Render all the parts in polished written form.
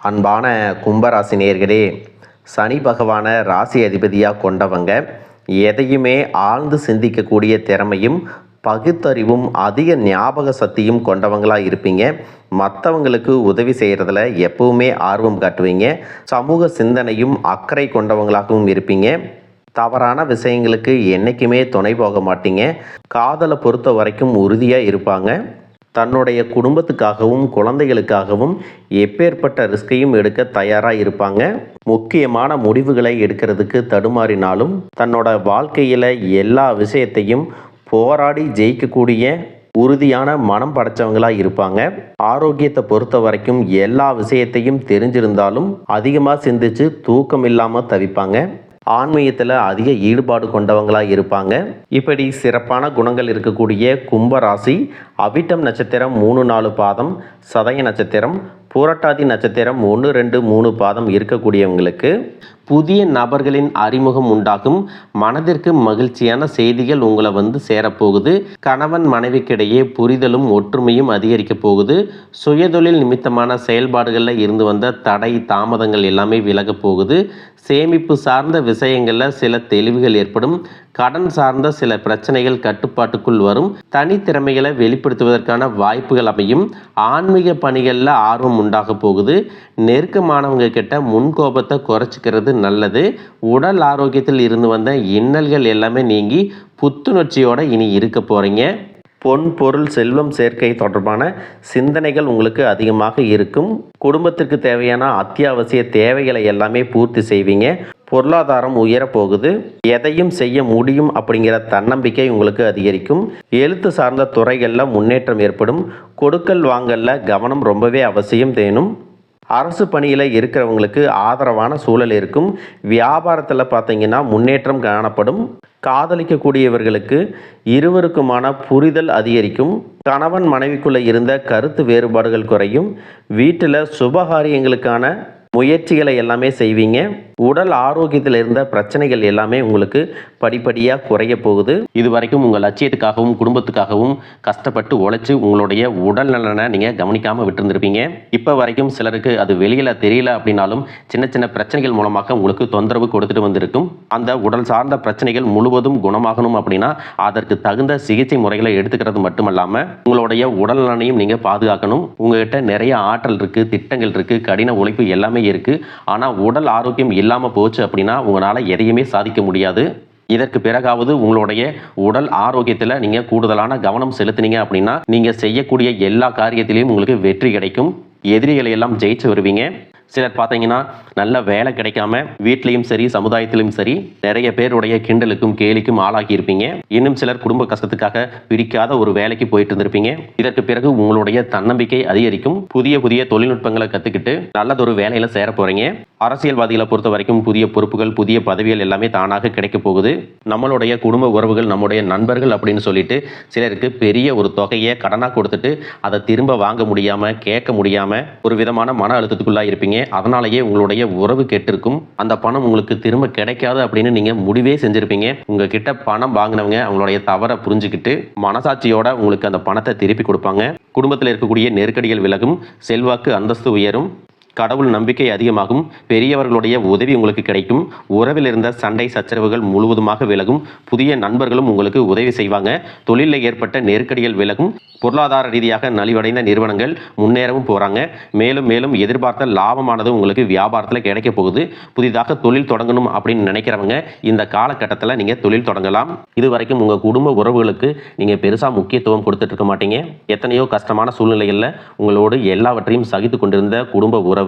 அன்பான கும்பராசி நேயர்களே, சனி பகவான ராசி அதிபதியாக கொண்டவங்க எதையுமே ஆழ்ந்து சிந்திக்கக்கூடிய திறமையும் பகுத்தறிவும் அதிக ஞாபக சக்தியும் கொண்டவங்களாக இருப்பீங்க. மற்றவங்களுக்கு உதவி செய்கிறதுல எப்பவுமே ஆர்வம் காட்டுவீங்க. சமூக சிந்தனையும் அக்கறை கொண்டவங்களாகவும் இருப்பீங்க. தவறான விஷயங்களுக்கு என்றைக்குமே துணை போக மாட்டீங்க. காதலை பொறுத்த வரைக்கும் உறுதியாக இருப்பாங்க. தன்னுடைய குடும்பத்துக்காகவும் குழந்தைகளுக்காகவும் எப்பேற்பட்ட ரிஸ்கையும் எடுக்க தயாராக இருப்பாங்க. முக்கியமான முடிவுகளை எடுக்கிறதுக்கு தடுமாறினாலும் தன்னோட வாழ்க்கையில் எல்லா விஷயத்தையும் போராடி ஜெயிக்கக்கூடிய உறுதியான மனம் படைச்சவங்களாக இருப்பாங்க. ஆரோக்கியத்தை பொறுத்த வரைக்கும் எல்லா விஷயத்தையும் தெரிஞ்சிருந்தாலும் அதிகமாக சிந்திச்சு தூக்கம் இல்லாமல் தவிப்பாங்க. ஆன்மீகத்தில் அதிக ஈடுபாடு கொண்டவங்களாக இருப்பாங்க. இப்படி சிறப்பான குணங்கள் இருக்கக்கூடிய கும்பராசி அவிட்டம் நட்சத்திரம் 3-4 பாதம், சதய நட்சத்திரம், பூரட்டாதி நட்சத்திரம் 1-2-3 பாதம் இருக்கக்கூடியவங்களுக்கு புதிய நபர்களின் அறிமுகம் உண்டாகும். மனதிற்கு மகிழ்ச்சியான செய்திகள் உங்களை சேரப்போகுது. கணவன் மனைவிக்கிடையே புரிதலும் ஒற்றுமையும் அதிகரிக்க போகுது. சுயதொழில் நிமித்தமான செயல்பாடுகளில் இருந்து வந்த தடை தாமதங்கள் எல்லாமே விலக போகுது. சேமிப்பு சார்ந்த விஷயங்களில் சில தெளிவுகள் ஏற்படும். கடன் சார்ந்த சில பிரச்சனைகள் கட்டுப்பாட்டுக்குள் வரும். தனித்திறமைகளை வெளிப்படுத்துவதற்கான வாய்ப்புகள் அமையும். ஆன்மீக பணிகளில் ஆர்வம் உண்டாக போகுது. நெருக்கமானவங்க கிட்ட முன்கோபத்தை குறைச்சிக்கிறது நல்லது. உடல் ஆரோக்கியத்தில் இருந்து வந்த இன்னல்கள் எல்லாமே நீங்கி புத்துணர்ச்சியோட இனி இருக்க போறீங்க. பொன் பொருள் செல்வம் சேர்க்கை தொடர்பான சிந்தனைகள் உங்களுக்கு அதிகமாக இருக்கும். குடும்பத்திற்கு தேவையான அத்தியாவசிய தேவைகளை எல்லாமே பூர்த்தி செய்வீங்க. பொருளாதாரம் உயரப்போகுது. எதையும் செய்ய முடியும் அப்படிங்கிற தன்னம்பிக்கை உங்களுக்கு அதிகரிக்கும். எழுத்து சார்ந்த துறைகளில் முன்னேற்றம் ஏற்படும். கொடுக்கல் வாங்கல்ல கவனம் ரொம்பவே அவசியம் தேனும். அரசு பணியில் இருக்கிறவங்களுக்கு ஆதரவான சூழல் இருக்கும். வியாபாரத்தில் பார்த்தீங்கன்னா முன்னேற்றம் காணப்படும். காதலிக்கக்கூடியவர்களுக்கு இருவருக்குமான புரிதல் அதிகரிக்கும். கணவன் மனைவிக்குள்ளே இருந்த கருத்து வேறுபாடுகள் குறையும். வீட்டில் சுபகாரியங்களுக்கான முயற்சிகளை எல்லாமே செய்வீங்க. உடல் ஆரோக்கியத்தில் இருந்த பிரச்சனைகள் எல்லாமே உங்களுக்கு படிப்படியாக குறைய போகுது. இது வரைக்கும் உங்கள் லட்சியத்துக்காகவும் குடும்பத்துக்காகவும் கஷ்டப்பட்டு உழைச்சி உங்களுடைய உடல் நலனை நீங்கள் கவனிக்காமல் விட்டுருந்துருப்பீங்க. இப்போ வரைக்கும் சிலருக்கு அது வெளியில் தெரியல அப்படின்னாலும் சின்ன சின்ன பிரச்சனைகள் மூலமாக உங்களுக்கு தொந்தரவு கொடுத்துட்டு வந்திருக்கும். அந்த உடல் சார்ந்த பிரச்சனைகள் முழுவதும் குணமாகணும் அப்படின்னா அதற்கு தகுந்த சிகிச்சை முறைகளை எடுத்துக்கிறது மட்டுமல்லாமல் உங்களுடைய உடல் நலனையும் நீங்கள் பாதுகாக்கணும். உங்கள்கிட்ட நிறைய ஆற்றல் இருக்குது, திட்டங்கள் இருக்குது, கடின உழைப்பு எல்லாமே இருக்குது. ஆனால் உடல் ஆரோக்கியம் இல்லாமல் போச்சு அப்படின்னா உங்களால் எதையுமே சாதிக்க முடியாது. இதற்கு பிறகாவது உங்களுடைய உடல் ஆரோக்கியத்தில் நீங்கள் கூடுதலான கவனம் செலுத்தினீங்க அப்படின்னா நீங்கள் செய்யக்கூடிய எல்லா காரியத்திலையும் உங்களுக்கு வெற்றி கிடைக்கும். எதிரிகளை எல்லாம் ஜெயிச்சு வருவீங்க. சிலர் பார்த்தீங்கன்னா நல்ல வேலை கிடைக்காம வீட்லேயும் சரி சமுதாயத்திலும் சரி நிறைய பேருடைய கிண்டலுக்கும் கேலிக்கும் ஆளாகி இருப்பீங்க. இன்னும் சிலர் குடும்ப கஷ்டத்துக்காக பிடிக்காத ஒரு வேலைக்கு போயிட்டு இருந்திருப்பீங்க. இதற்கு பிறகு உங்களுடைய தன்னம்பிக்கை அதிகரிக்கும். புதிய புதிய தொழில்நுட்பங்களை கற்றுக்கிட்டு நல்லதொரு வேலையில் சேர போகிறீங்க. அரசியல்வாதிகளை பொறுத்த வரைக்கும் புதிய பொறுப்புகள் புதிய பதவிகள் எல்லாமே தானாக கிடைக்க போகுது. நம்மளுடைய குடும்ப உறவுகள் நம்முடைய நண்பர்கள் அப்படின்னு சொல்லிட்டு சிலருக்கு பெரிய ஒரு தொகையை கடனாக கொடுத்துட்டு அதை திரும்ப வாங்க முடியாமல் கேட்க முடியாமல் ஒரு விதமான மன அழுத்தத்துக்குள்ளாக இருப்பீங்க. அதனாலேயே உங்களுடைய உறவு கெட்டிருக்கும். அந்த பணம் உங்களுக்கு திரும்ப கிடைக்காது அப்படின்னு நீங்க முடிவே செஞ்சிருப்பீங்க. உங்ககிட்ட பணம் வாங்கினவங்க அவங்களுடைய தவறை புரிஞ்சுக்கிட்டு மனசாட்சியோட உங்களுக்கு அந்த பணத்தை திருப்பி கொடுப்பாங்க. குடும்பத்தில் இருக்கக்கூடிய நெருக்கடிகள் விலகும். செல்வாக்கு அந்தஸ்து உயரும். கடவுள் நம்பிக்கை அதிகமாகும். பெரியவர்களுடைய உதவி உங்களுக்கு கிடைக்கும். உறவில் இருந்த சண்டை சச்சரவுகள் முழுவதுமாக விலகும். புதிய நண்பர்களும் உங்களுக்கு உதவி செய்வாங்க. தொழிலில் ஏற்பட்ட நெருக்கடிகள் விலகும். பொருளாதார ரீதியாக நலிவடைந்த நிறுவனங்கள் முன்னேறவும் போகிறாங்க. மேலும் மேலும் எதிர்பார்த்த லாபமானது உங்களுக்கு வியாபாரத்தில் கிடைக்க போகுது. புதிதாக தொழில் தொடங்கணும் அப்படின்னு நினைக்கிறவங்க இந்த காலகட்டத்தில் நீங்கள் தொழில் தொடங்கலாம். இது வரைக்கும் உங்கள் குடும்ப உறவுகளுக்கு நீங்கள் பெருசாக முக்கியத்துவம் கொடுத்துட்டு இருக்க மாட்டீங்க. எத்தனையோ கஷ்டமான சூழ்நிலைகளில் உங்களோடு எல்லாவற்றையும் சகித்து கொண்டிருந்த குடும்ப உறவு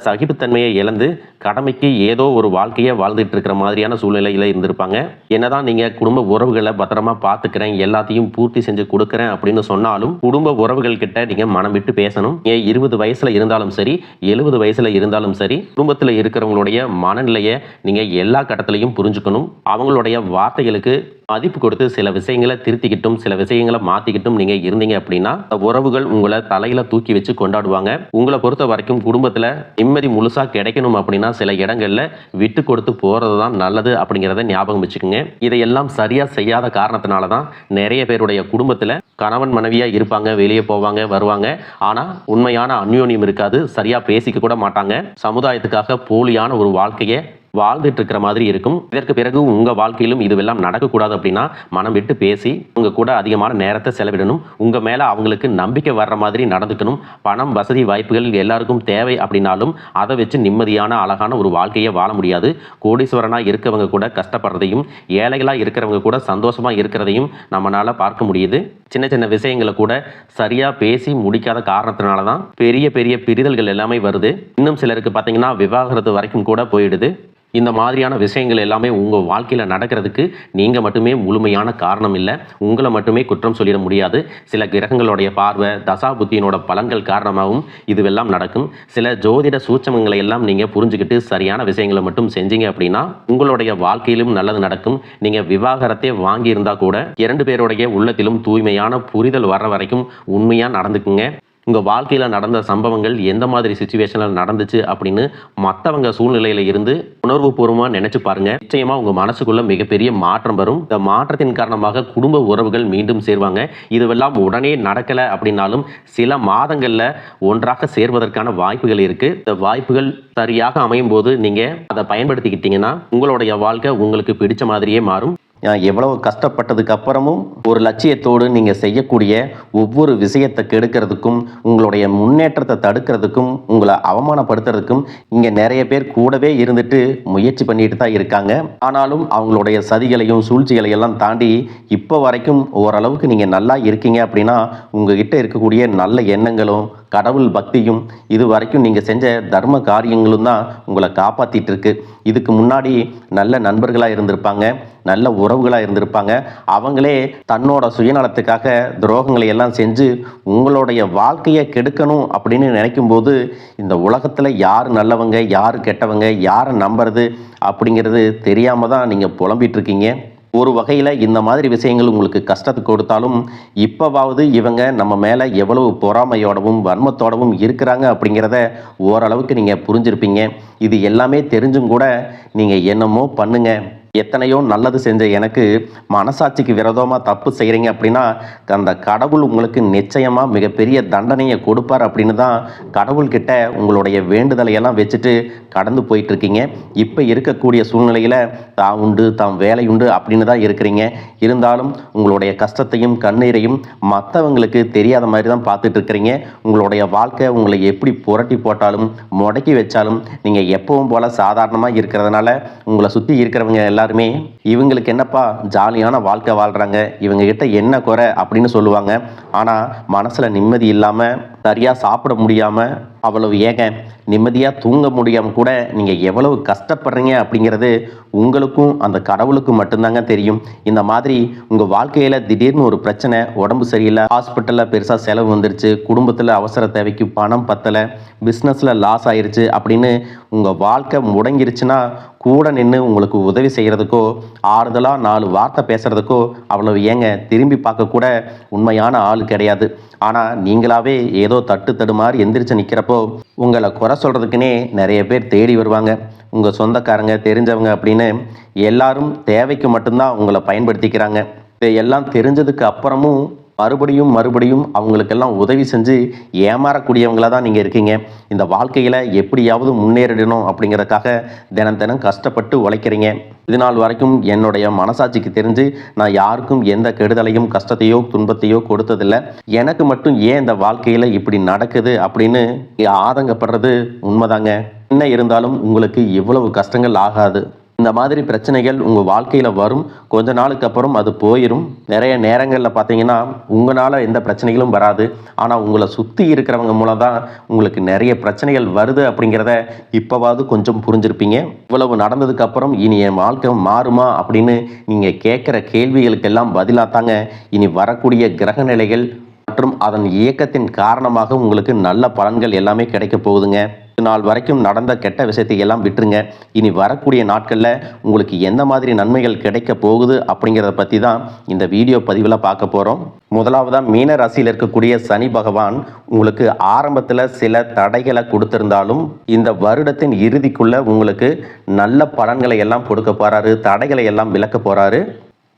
சகிப்புத்தன்மையை இழந்து கடமைக்கு ஏதோ ஒரு வாழ்க்கையை வாழ்ந்துட்டு இருக்கிற மாதிரியான சூழ்நிலையில் இருந்திருப்பாங்க. என்னதான் நீங்கள் குடும்ப உறவுகளை பத்திரமா பார்த்துக்கிறேன், எல்லாத்தையும் பூர்த்தி செஞ்சு கொடுக்குறேன் அப்படின்னு சொன்னால் குடும்ப உறவுகள் கிட்ட நீங்க மனம் விட்டு பேசணும். 20 வயசுல இருந்தாலும் சரி 70 வயசுல இருந்தாலும் சரி குடும்பத்தில் இருக்கிறவங்களுடைய மனநிலையை நீங்க எல்லா கட்டத்திலையும் புரிஞ்சுக்கணும். அவங்களுடைய வார்த்தைகளுக்கு மதிப்பு கொடுத்து சில விஷயங்களை திருத்திக்கிட்டும் சில விஷயங்களை மாத்திக்கிட்டும் நீங்க இருந்தீங்க அப்படின்னா உறவுகள் உங்களை தலையில தூக்கி வச்சு கொண்டாடுவாங்க. உங்களை பொறுத்த வரைக்கும் குடும்பத்தில் நேரத்தில் நிம்மதி முழுசாக கிடைக்கணும் அப்படின்னா சில இடங்களில் விட்டு கொடுத்து போகிறது தான் நல்லது அப்படிங்கிறத ஞாபகம் வச்சுக்கோங்க. இதையெல்லாம் சரியாக செய்யாத காரணத்தினால தான் நிறைய பேருடைய குடும்பத்தில் கணவன் மனைவியாக இருப்பாங்க, வெளியே போவாங்க வருவாங்க, ஆனால் உண்மையான அந்யோன்யம் இருக்காது, சரியாக பேசிக்க கூட மாட்டாங்க, சமுதாயத்துக்காக போலியான ஒரு வாழ்க்கையை வாழ்ந்துட்டு இருக்கிற மாதிரி இருக்கும். இதற்கு பிறகு உங்கள் வாழ்க்கையிலும் இதுவெல்லாம் நடக்கக்கூடாது அப்படின்னா மனம் விட்டு பேசி உங்கள் கூட அதிகமான நேரத்தை செலவிடணும். உங்கள் மேலே அவங்களுக்கு நம்பிக்கை வர்ற மாதிரி நடந்துக்கணும். பணம், வசதி, வாய்ப்புகள் எல்லாருக்கும் தேவை அப்படின்னாலும் அதை வச்சு நிம்மதியான அழகான ஒரு வாழ்க்கையை வாழ முடியாது. கோடீஸ்வரனாக இருக்கவங்க கூட கஷ்டப்படுறதையும், ஏழைகளாக இருக்கிறவங்க கூட சந்தோஷமாக இருக்கிறதையும் நம்மளால் பார்க்க முடியுது. சின்ன சின்ன விஷயங்களை கூட சரியாக பேசி முடிக்காத காரணத்தினால தான் பெரிய பெரிய பிரிதல்கள் எல்லாமே வருது. இன்னும் சிலருக்கு பார்த்தீங்கன்னா விவாகரத்து வரைக்கும் கூட போயிடுது. இந்த மாதிரியான விஷயங்கள் எல்லாமே உங்கள் வாழ்க்கையில் நடக்கிறதுக்கு நீங்கள் மட்டுமே முழுமையான காரணம் இல்லை. உங்களை மட்டுமே குற்றம் சொல்லிட முடியாது. சில கிரகங்களுடைய பார்வை, தசா புத்தியினோட பலன்கள் காரணமாகவும் இதுவெல்லாம் நடக்கும். சில ஜோதிட சூட்சமங்களை எல்லாம் நீங்கள் புரிஞ்சுக்கிட்டு சரியான விஷயங்களை மட்டும் செஞ்சீங்க அப்படின்னா உங்களுடைய வாழ்க்கையிலும் நல்லது நடக்கும். நீங்கள் விவாகரத்தை வாங்கியிருந்தா கூட 2 பேருடைய உள்ளத்திலும் தூய்மையான புரிதல் வர்ற வரைக்கும் உண்மையாக நடந்துக்குங்க. உங்கள் வாழ்க்கையில் நடந்த சம்பவங்கள் எந்த மாதிரி சுச்சுவேஷனில் நடந்துச்சு அப்படின்னு மற்றவங்க சூழ்நிலையில் இருந்து உணர்வுபூர்வமாக நினச்சி பாருங்கள். நிச்சயமாக உங்கள் மனசுக்குள்ள மிகப்பெரிய மாற்றம் வரும். இந்த மாற்றத்தின் காரணமாக குடும்ப உறவுகள் மீண்டும் சேர்வாங்க. இதுவெல்லாம் உடனே நடக்கலை அப்படின்னாலும் சில மாதங்களில் ஒன்றாக சேர்வதற்கான வாய்ப்புகள் இருக்குது. இந்த வாய்ப்புகள் சரியாக அமையும் போது நீங்கள் அதை பயன்படுத்திக்கிட்டீங்கன்னா உங்களுடைய வாழ்க்கை உங்களுக்கு பிடிச்ச மாதிரியே மாறும். எவ்வளவு கஷ்டப்பட்டதுக்கு அப்புறமும் ஒரு லட்சியத்தோடு நீங்கள் செய்யக்கூடிய ஒவ்வொரு விஷயத்தை கெடுக்கிறதுக்கும், உங்களுடைய முன்னேற்றத்தை தடுக்கிறதுக்கும், உங்களை அவமானப்படுத்துறதுக்கும் இங்கே நிறைய பேர் கூடவே இருந்துட்டு முயற்சி பண்ணிட்டு தான் இருக்காங்க. ஆனாலும் அவங்களுடைய சதிகளையும் சூழ்ச்சிகளையெல்லாம் தாண்டி இப்போ வரைக்கும் ஓரளவுக்கு நீங்கள் நல்லா இருக்கீங்க அப்படின்னா உங்ககிட்ட இருக்கக்கூடிய நல்ல எண்ணங்களும் கடவுள் பக்தியும் இது வரைக்கும் நீங்கள் செஞ்ச தர்ம காரியங்களும் தான் உங்களை காப்பாற்றிட்டு இருக்கு. இதுக்கு முன்னாடி நல்ல நண்பர்களாக இருந்திருப்பாங்க, நல்ல உறவுகளாக இருந்திருப்பாங்க. அவங்களே தன்னோட சுயநலத்துக்காக துரோகங்களை எல்லாம் செஞ்சு உங்களுடைய வாழ்க்கையை கெடுக்கணும் அப்படின்னு நினைக்கும்போது இந்த உலகத்தில் யார் நல்லவங்க, யார் கெட்டவங்க, யாரை நம்புறது அப்படிங்கிறது தெரியாமல் தான் நீங்கள் புலம்பிட்டு இருக்கீங்க. ஒரு வகையில் இந்த மாதிரி விஷயங்கள் உங்களுக்கு கஷ்டத்தை கொடுத்தாலும் இப்போவாவது இவங்க நம்ம மேலே எவ்வளவு பொறாமையோடவும் வன்மத்தோடவும் இருக்கிறாங்க அப்படிங்கிறத ஓரளவுக்கு நீங்கள் புரிஞ்சிருப்பீங்க. இது எல்லாமே தெரிஞ்சும் கூட நீங்கள் என்னமோ பண்ணுங்க, எத்தனையோ நல்லது செஞ்ச எனக்கு மனசாட்சிக்கு விரோதமாக தப்பு செய்கிறீங்க அப்படின்னா அந்த கடவுள் உங்களுக்கு நிச்சயமாக மிகப்பெரிய தண்டனையை கொடுப்பார் அப்படின்னு தான் கடவுள்கிட்ட உங்களுடைய வேண்டுதலை எல்லாம் வச்சுட்டு கடந்து போயிட்டுருக்கீங்க. இப்போ இருக்கக்கூடிய சூழ்நிலையில் தான் உண்டு, தான் வேலை உண்டு அப்படின்னு தான் இருக்கிறீங்க. இருந்தாலும் உங்களுடைய கஷ்டத்தையும் கண்ணீரையும் மற்றவங்களுக்கு தெரியாத மாதிரி தான் பார்த்துட்டு இருக்கிறீங்க. உங்களுடைய வாழ்க்கை உங்களை எப்படி புரட்டி போட்டாலும் முடக்கி வச்சாலும் நீங்கள் எப்பவும் போல் சாதாரணமாக இருக்கிறதுனால உங்களை சுற்றி இருக்கிறவங்க எல்லாருமே இவங்களுக்கு என்னப்பா ஜாலியான வாழ்க்கை வாழ்கிறாங்க, இவங்க கிட்ட என்ன குறை அப்படின்னு சொல்லுவாங்க. ஆனால் மனசில் நிம்மதி இல்லாமல், சரியாக சாப்பிட முடியாமல், அவ்வளவு ஏங்க நிம்மதியாக தூங்க முடியாமல் கூட நீங்கள் எவ்வளவு கஷ்டப்படுறீங்க அப்படிங்கிறது உங்களுக்கும் அந்த கடவுளுக்கும் மட்டும்தாங்க தெரியும். இந்த மாதிரி உங்கள் வாழ்க்கையில் திடீர்னு ஒரு பிரச்சனை, உடம்பு சரியில்லை, ஹாஸ்பிட்டலில் பெருசாக செலவு வந்துருச்சு, குடும்பத்தில் அவசர தேவைக்கு பணம் பத்தலை, பிஸ்னஸில் லாஸ் ஆயிடுச்சு அப்படின்னு உங்கள் வாழ்க்கை முடங்கிருச்சுன்னா கூட நின்று உங்களுக்கு உதவி செய்கிறதுக்கோ ஆறுதலாக 4 வார்த்தை பேசுகிறதுக்கோ அவ்வளவு ஏங்க திரும்பி பார்க்க கூட உண்மையான ஆள் கிடையாது. ஆனால் நீங்களாவே ஏதோ தட்டு தடுமாறி எந்திரிச்சு நிற்கிறப்போ உங்களை குறை சொல்கிறதுக்குன்னே நிறைய பேர் தேடி வருவாங்க. உங்கள் சொந்தக்காரங்க, தெரிஞ்சவங்க அப்படின்னு எல்லாரும் தேவைக்கு மட்டும்தான் உங்களை பயன்படுத்திக்கிறாங்க. இதையெல்லாம் தெரிஞ்சதுக்கு அப்புறமும் மறுபடியும் அவங்களுக்கெல்லாம் உதவி செஞ்சு ஏமாறக்கூடியவங்களாக தான் நீங்கள் இருக்கீங்க. இந்த வாழ்க்கையில் எப்படியாவது முன்னேறிடணும் அப்படிங்கிறதுக்காக தினம் கஷ்டப்பட்டு உழைக்கிறீங்க. இது நாள் வரைக்கும் என்னுடைய மனசாட்சிக்கு தெரிஞ்சு நான் யாருக்கும் எந்த கெடுதலையும் கஷ்டத்தையோ துன்பத்தையோ கொடுத்ததில்லை. எனக்கு மட்டும் ஏன் இந்த வாழ்க்கையில் இப்படி நடக்குது அப்படின்னு ஆதங்கப்படுறது உண்மைதாங்க. என்ன இருந்தாலும் உங்களுக்கு இவ்வளவு கஷ்டங்கள் ஆகாது. இந்த மாதிரி பிரச்சனைகள் உங்கள் வாழ்க்கையில் வரும், கொஞ்ச நாளுக்கு அப்புறம் அது போயிடும். நிறைய நேரங்களில் பார்த்தீங்கன்னா உங்களால் எந்த பிரச்சனைகளும் வராது, ஆனால் உங்களை சுற்றி இருக்கிறவங்க மூலம் தான் உங்களுக்கு நிறைய பிரச்சனைகள் வருது அப்படிங்கிறத இப்போவாவது கொஞ்சம் புரிஞ்சிருப்பீங்க. இவ்வளவு நடந்ததுக்கு அப்புறம் இனி என் வாழ்க்கை மாறுமா அப்படின்னு நீங்கள் கேட்குற கேள்விகளுக்கெல்லாம் பதிலாக தாங்க இனி வரக்கூடிய கிரக நிலைகள் மற்றும் அதன் இயக்கத்தின் காரணமாக உங்களுக்கு நல்ல பலன்கள் எல்லாமே கிடைக்க போகுதுங்க. இது நாள் வரைக்கும் நடந்த கெட்ட விஷயத்தை எல்லாம் விட்டுருங்க. இனி வரக்கூடிய நாட்களில் உங்களுக்கு எந்த மாதிரி நன்மைகள் கிடைக்க போகுது அப்படிங்கிறத பற்றி தான் இந்த வீடியோ பதிவில் பார்க்க போகிறோம். முதலாவதாக மீன ராசியில் இருக்கக்கூடிய சனி பகவான் உங்களுக்கு ஆரம்பத்தில் சில தடைகளை கொடுத்திருந்தாலும் இந்த வருடத்தின் இறுதிக்குள்ள உங்களுக்கு நல்ல பலன்களை எல்லாம் கொடுக்க போறாரு, தடைகளை எல்லாம் விலக்க போறாரு.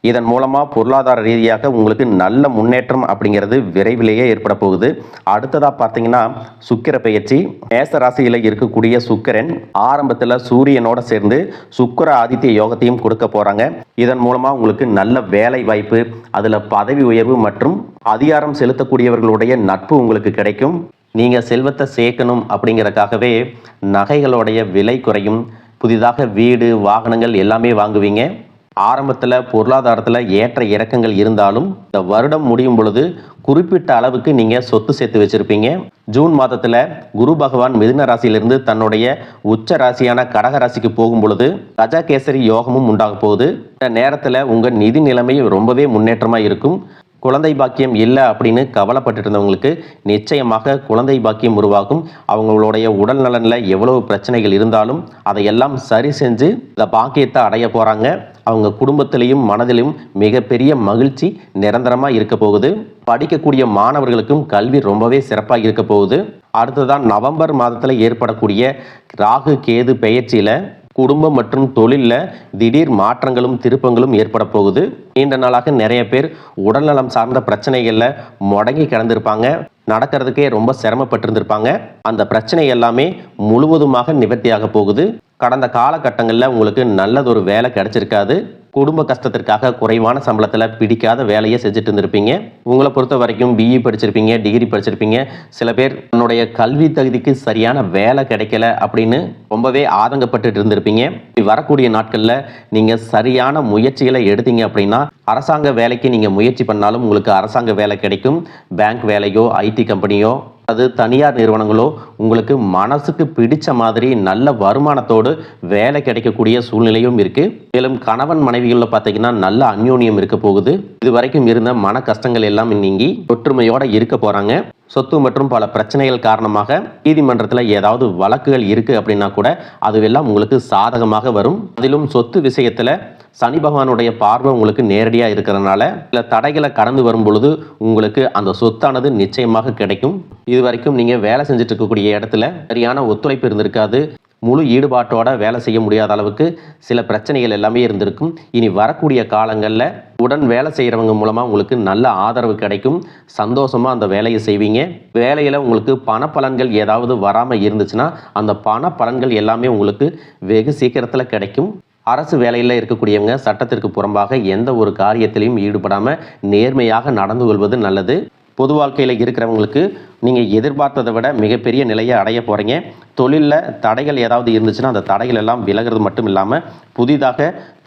இதன் மூலமாக பொருளாதார ரீதியாக உங்களுக்கு நல்ல முன்னேற்றம் அப்படிங்கிறது விரைவிலேயே ஏற்பட போகுது. அடுத்ததாக பார்த்தீங்கன்னா சுக்கிர பெயர்ச்சி. மேச ராசியில் இருக்கக்கூடிய சுக்கிரன் ஆரம்பத்தில் சூரியனோட சேர்ந்து சுக்கிர ஆதித்ய யோகத்தையும் கொடுக்க போகிறாங்க. இதன் மூலமாக உங்களுக்கு நல்ல வேலை வாய்ப்பு, அதில் பதவி உயர்வு மற்றும் அதிகாரம் செலுத்தக்கூடியவர்களுடைய நட்பு உங்களுக்கு கிடைக்கும். நீங்கள் செல்வத்தை சேர்க்கணும் அப்படிங்கிறதுக்காகவே நகைகளுடைய விலை குறையும். புதிதாக வீடு, வாகனங்கள் எல்லாமே வாங்குவீங்க. ஆரம்பத்தில் பொருளாதாரத்தில் ஏற்ற இறக்கங்கள் இருந்தாலும் இந்த வருடம் முடியும் பொழுது குறிப்பிட்ட அளவுக்கு நீங்கள் சொத்து சேர்த்து வச்சுருப்பீங்க. ஜூன் மாதத்தில் குரு பகவான் மிதுன ராசியிலிருந்து தன்னுடைய உச்ச ராசியான கடக ராசிக்கு போகும் பொழுது கஜகேசரி யோகமும் உண்டாக போகுது. இந்த நேரத்தில் உங்கள் நிதி நிலைமை ரொம்பவே முன்னேற்றமாக இருக்கும். குழந்தை பாக்கியம் இல்லை அப்படின்னு கவலைப்பட்டு இருந்தவங்களுக்கு நிச்சயமாக குழந்தை பாக்கியம் உருவாகும். அவங்களுடைய உடல் நலனில் எவ்வளவு பிரச்சனைகள் இருந்தாலும் அதையெல்லாம் சரி செஞ்சு இந்த பாக்கியத்தை அடைய போகிறாங்க. அவங்க குடும்பத்திலையும் மனதிலும் மிகப்பெரிய மகிழ்ச்சி நிரந்தரமாக இருக்க போகுது. படிக்கக்கூடிய மாணவர்களுக்கும் கல்வி ரொம்பவே சிறப்பாக இருக்க போகுது. அடுத்ததான் நவம்பர் மாதத்தில் ஏற்படக்கூடிய ராகு கேது பெயர்ச்சியில் குடும்பம் மற்றும் தொழிலில் திடீர் மாற்றங்களும் திருப்பங்களும் ஏற்பட போகுது. நீண்ட நாளாக நிறைய பேர் உடல்நலம் சார்ந்த பிரச்சனைகளில் முடங்கி கிடந்திருப்பாங்க. நடக்கிறதுக்கே ரொம்ப சிரமப்பட்டிருந்திருப்பாங்க. அந்த பிரச்சனை எல்லாமே முழுவதுமாக நிவர்த்தியாக போகுது. கடந்த காலகட்டங்களில் உங்களுக்கு நல்லதொரு வேலை கிடைச்சிருக்காது. குடும்ப கஷ்டத்திற்காக குறைவான சம்பளத்தில் பிடிக்காத வேலையை செஞ்சுட்டு இருந்திருப்பீங்க. உங்களை பொறுத்த வரைக்கும் பிஇ படிச்சிருப்பீங்க, டிகிரி படிச்சிருப்பீங்க. சில பேர் தன்னுடைய கல்வி தகுதிக்கு சரியான வேலை கிடைக்கல அப்படின்னு ரொம்பவே ஆதங்கப்பட்டு இருந்திருப்பீங்க. வரக்கூடிய நாட்களில் நீங்கள் சரியான முயற்சிகளை எடுத்தீங்க அப்படின்னா அரசாங்க வேலைக்கு நீங்கள் முயற்சி பண்ணாலும் உங்களுக்கு அரசாங்க வேலை கிடைக்கும். பேங்க் வேலையோ, ஐடி கம்பெனியோ, அது தனியார் நிறுவனங்களோ உங்களுக்கு மனசுக்கு பிடிச்ச மாதிரி நல்ல வருமானத்தோடு வேலை கிடைக்கக்கூடிய சூழ்நிலையும் இருக்குது. மேலும் கணவன் மனைவிகளில் பார்த்தீங்கன்னா நல்ல அந்யோன்யம் இருக்க போகுது. இது வரைக்கும் இருந்த மன கஷ்டங்கள் எல்லாம் நீங்கி ஒற்றுமையோடு இருக்க போகிறாங்க. சொத்து மற்றும் பல பிரச்சனைகள் காரணமாக நீதிமன்றத்தில் ஏதாவது வழக்குகள் இருக்குது அப்படின்னா கூட அதுவெல்லாம் உங்களுக்கு சாதகமாக வரும். அதிலும் சொத்து விஷயத்தில் சனி பகவானுடைய பார்வை உங்களுக்கு நேரடியாக இருக்கிறதுனால சில தடைகளை கடந்து வரும் பொழுது உங்களுக்கு அந்த சொத்தானது நிச்சயமாக கிடைக்கும். இது வரைக்கும் நீங்கள் வேலை செஞ்சுட்டு இருக்கக்கூடிய இடத்துல சரியான ஒத்துழைப்பு இருந்திருக்காது. முழு ஈடுபாட்டோட வேலை செய்ய முடியாத அளவுக்கு சில பிரச்சனைகள் எல்லாமே இருந்திருக்கும். இனி வரக்கூடிய காலங்களில் உடன் வேலை செய்கிறவங்க மூலமாக உங்களுக்கு நல்ல ஆதரவு கிடைக்கும். சந்தோஷமாக அந்த வேலையை செய்வீங்க. வேலையில் உங்களுக்கு பண பலன்கள் ஏதாவது வராமல் இருந்துச்சுன்னா அந்த பண பலன்கள் எல்லாமே உங்களுக்கு வெகு சீக்கிரத்தில் கிடைக்கும். அரசு வேலையில் இருக்கக்கூடியவங்க சட்டத்திற்கு புறம்பாக எந்த ஒரு காரியத்திலையும் ஈடுபடாமல் நேர்மையாக நடந்து கொள்வது நல்லது. பொது வாழ்க்கையில் இருக்கிறவங்களுக்கு நீங்கள் எதிர்பார்த்ததை விட மிகப்பெரிய நிலையை அடைய போகிறீங்க. தொழிலில் தடைகள் ஏதாவது இருந்துச்சுன்னா அந்த தடைகள் எல்லாம் விலகிறது மட்டும் இல்லாமல்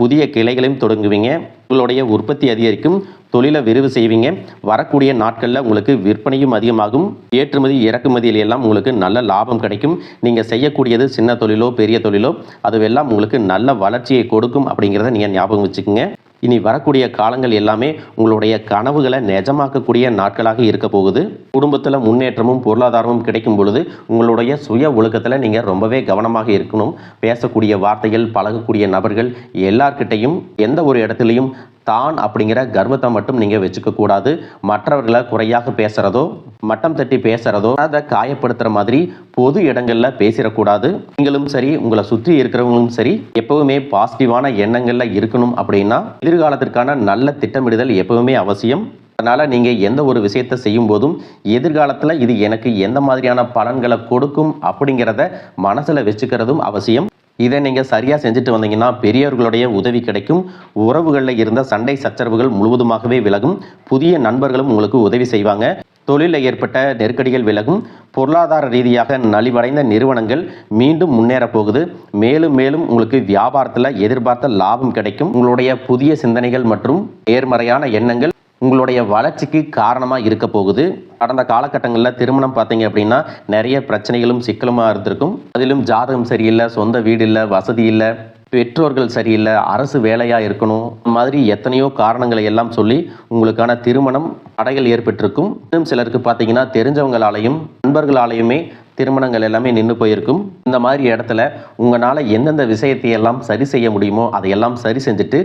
புதிய கிளைகளையும் தொடங்குவீங்க. உங்களுடைய உற்பத்தி அதிகரிக்கும். தொழிலை விரிவு செய்வீங்க. வரக்கூடிய நாட்களில் உங்களுக்கு விற்பனையும் அதிகமாகும். ஏற்றுமதி இறக்குமதியில் எல்லாம் உங்களுக்கு நல்ல லாபம் கிடைக்கும். நீங்கள் செய்யக்கூடியது சின்ன தொழிலோ பெரிய தொழிலோ அதுவெல்லாம் உங்களுக்கு நல்ல வளர்ச்சியை கொடுக்கும் அப்படிங்கிறத நீங்கள் ஞாபகம் வச்சுக்கோங்க. இனி வரக்கூடிய காலங்கள் எல்லாமே உங்களுடைய கனவுகளை நிஜமாக்கக்கூடிய நாட்களாக இருக்க போகுது. குடும்பத்தில் முன்னேற்றமும் பொருளாதாரமும் கிடைக்கும் பொழுது உங்களுடைய சுய ஒழுக்கத்தில் நீங்கள் ரொம்பவே கவனமாக இருக்கணும். பேசக்கூடிய வார்த்தைகள், பழகக்கூடிய நபர்கள் எல்லார்கிட்டையும் எந்த ஒரு இடத்துலையும் தான் அப்படிங்கிற கர்வத்தை மட்டும் நீங்கள் வச்சுக்க கூடாது. மற்றவர்களை குறையாக பேசுகிறதோ, மட்டம் தட்டி பேசுகிறதோ, அதை காயப்படுத்துகிற மாதிரி பொது இடங்களில் பேசிடக்கூடாது. நீங்களும் சரி, உங்களை சுற்றி இருக்கிறவங்களும் சரி, எப்பவுமே பாசிட்டிவான எண்ணங்களில் இருக்கணும். அப்படின்னா எதிர்காலத்திற்கான நல்ல திட்டமிடுதல் எப்பவுமே அவசியம். அதனால் நீங்கள் எந்த ஒரு விஷயத்தை செய்யும் போதும் எதிர்காலத்தில் இது எனக்கு எந்த மாதிரியான பலன்களை கொடுக்கும் அப்படிங்கிறத மனசில் வச்சுக்கிறதும் அவசியம். இதை நீங்கள் சரியாக செஞ்சுட்டு வந்தீங்கன்னா பெரியவர்களுடைய உதவி கிடைக்கும். உறவுகளில் இருந்த சண்டை சச்சரவுகள் முழுவதுமாகவே விலகும். புதிய நண்பர்களும் உங்களுக்கு உதவி செய்வாங்க. தொழிலில் ஏற்பட்ட நெருக்கடிகள் விலகும். பொருளாதார ரீதியாக நலிவடைந்த நிறுவனங்கள் மீண்டும் முன்னேற போகுது. மேலும் மேலும் உங்களுக்கு வியாபாரத்தில் எதிர்பார்த்த லாபம் கிடைக்கும். உங்களுடைய புதிய சிந்தனைகள் மற்றும் நேர்மறையான எண்ணங்கள் உங்களுடைய வளர்ச்சிக்கு காரணமாக இருக்க போகுது. கடந்த காலகட்டங்களில் திருமணம் பார்த்தீங்க அப்படின்னா நிறைய பிரச்சனைகளும் சிக்கலுமாக இருந்திருக்கும். அதிலும் ஜாதகம் சரியில்லை, சொந்த வீடு இல்லை, வசதி இல்லை, பெற்றோர்கள் சரியில்லை, அரசு வேலையாக இருக்கணும், இந்த மாதிரி எத்தனையோ காரணங்களை எல்லாம் சொல்லி உங்களுக்கான திருமணம் தடைகள் ஏற்பட்டிருக்கும். இன்னும் சிலருக்கு பார்த்தீங்கன்னா தெரிஞ்சவங்களாலையும் நண்பர்களாலையுமே திருமணங்கள் எல்லாமே நின்று போயிருக்கும். இந்த மாதிரி இடத்துல உங்களால் எந்தெந்த விஷயத்தையெல்லாம் சரி செய்ய முடியுமோ அதையெல்லாம் சரி செஞ்சுட்டு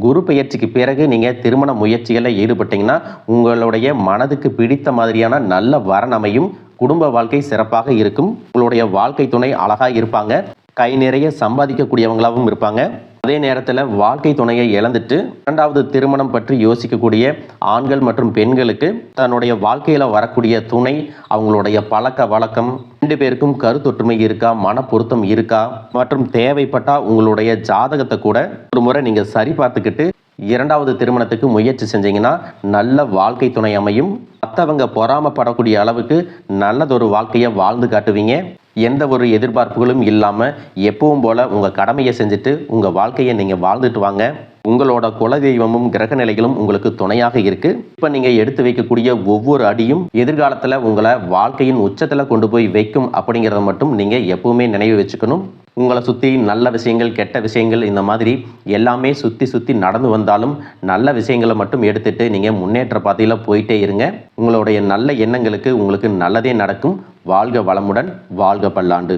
குரு பெயர்ச்சிக்கு பிறகு நீங்கள் திருமண முயற்சிகளில் ஈடுபட்டீங்கன்னா உங்களுடைய மனதுக்கு பிடித்த மாதிரியான நல்ல வரன் அமையும். குடும்ப வாழ்க்கை சிறப்பாக இருக்கும். உங்களுடைய வாழ்க்கை துணை அழகாக இருப்பாங்க. கை நிறைய சம்பாதிக்கக்கூடியவங்களாகவும் இருப்பாங்க. அதே நேரத்தில் வாழ்க்கை துணையை இழந்துட்டு இரண்டாவது திருமணம் பற்றி யோசிக்கக்கூடிய ஆண்கள் மற்றும் பெண்களுக்கு தன்னுடைய வாழ்க்கையில் வரக்கூடிய துணை, அவங்களுடைய பழக்க வழக்கம், 2 பேருக்கும் கருத்தொற்றுமை இருக்கா, மன பொருத்தம் இருக்கா மற்றும் தேவைப்பட்டா உங்களுடைய ஜாதகத்தை கூட ஒரு முறை நீங்கள் சரி பார்த்துக்கிட்டு இரண்டாவது திருமணத்துக்கு முயற்சி செஞ்சீங்கன்னா நல்ல வாழ்க்கை துணை அமையும். மற்றவங்க பொறாமப்படக்கூடிய அளவுக்கு நல்லதொரு வாழ்க்கையை வாழ்ந்து காட்டுவீங்க. எந்த ஒரு எதிர்பார்ப்புகளும் இல்லாமல் எப்பவும் போல் உங்கள் கடமையை செஞ்சுட்டு உங்கள் வாழ்க்கையை நீங்கள் வாழ்ந்துட்டு வாங்க. உங்களோட குலதெய்வமும் கிரக நிலைகளும் உங்களுக்கு துணையாக இருக்குது. இப்போ நீங்கள் எடுத்து வைக்கக்கூடிய ஒவ்வொரு அடியும் எதிர்காலத்தில் உங்களை வாழ்க்கையின் உச்சத்தில் கொண்டு போய் வைக்கும் அப்படிங்கிறத மட்டும் நீங்கள் எப்பவுமே நினைவு வச்சுக்கணும். உங்களை சுற்றி நல்ல விஷயங்கள், கெட்ட விஷயங்கள், இந்த மாதிரி எல்லாமே சுற்றி நடந்து வந்தாலும் நல்ல விஷயங்களை மட்டும் எடுத்துட்டு நீங்கள் முன்னேற்ற பாதையில் போயிட்டே இருங்க. உங்களுடைய நல்ல எண்ணங்களுக்கு உங்களுக்கு நல்லதே நடக்கும். வாழ்க வளமுடன், வாழ்க பல்லாண்டு.